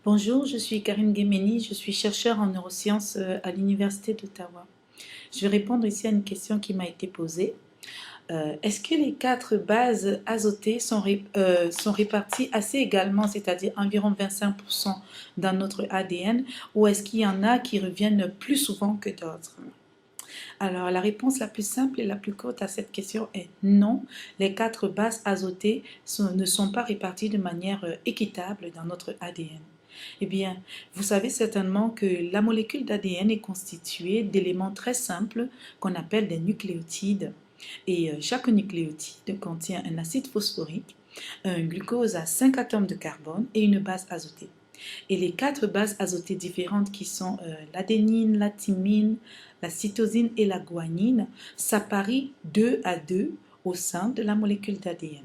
Bonjour, je suis Karine Guémeni, je suis chercheure en neurosciences à l'Université d'Ottawa. Je vais répondre ici à une question qui m'a été posée. Est-ce que les quatre bases azotées sont réparties assez également, c'est-à-dire environ 25% dans notre ADN, ou est-ce qu'il y en a qui reviennent plus souvent que d'autres? Alors, la réponse la plus simple et la plus courte à cette question est non. Les quatre bases azotées ne sont pas réparties de manière équitable dans notre ADN. Eh bien, vous savez certainement que la molécule d'ADN est constituée d'éléments très simples qu'on appelle des nucléotides. Et chaque nucléotide contient un acide phosphorique, un glucose à 5 atomes de carbone et une base azotée. Et les quatre bases azotées différentes qui sont l'adénine, la thymine, la cytosine et la guanine s'apparient deux à deux au sein de la molécule d'ADN.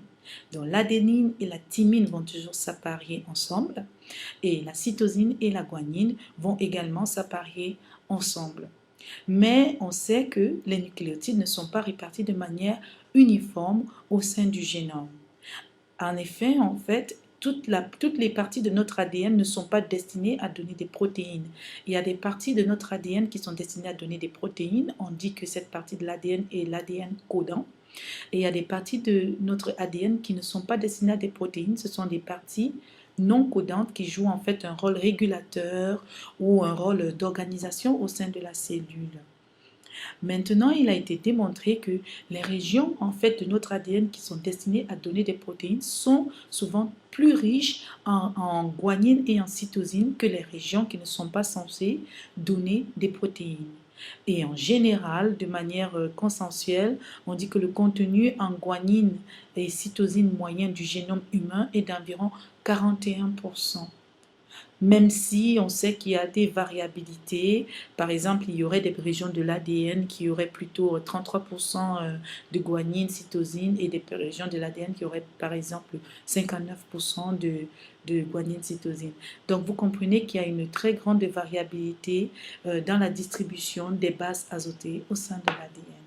Donc l'adénine et la thymine vont toujours s'apparier ensemble et la cytosine et la guanine vont également s'apparier ensemble. Mais on sait que les nucléotides ne sont pas répartis de manière uniforme au sein du génome. En effet, toutes les parties de notre ADN ne sont pas destinées à donner des protéines. Il y a des parties de notre ADN qui sont destinées à donner des protéines. On dit que cette partie de l'ADN est l'ADN codant. Et il y a des parties de notre ADN qui ne sont pas destinées à des protéines. Ce sont des parties non codantes qui jouent en fait un rôle régulateur ou un rôle d'organisation au sein de la cellule. Maintenant, il a été démontré que les régions en fait de notre ADN qui sont destinées à donner des protéines sont souvent plus riches en guanine et en cytosine que les régions qui ne sont pas censées donner des protéines. Et en général, de manière consensuelle, on dit que le contenu en guanine et cytosine moyen du génome humain est d'environ 41%. Même si on sait qu'il y a des variabilités, par exemple, il y aurait des régions de l'ADN qui auraient plutôt 33% de guanine, cytosine, et des régions de l'ADN qui auraient, par exemple, 59% de guanine, cytosine. Donc, vous comprenez qu'il y a une très grande variabilité dans la distribution des bases azotées au sein de l'ADN.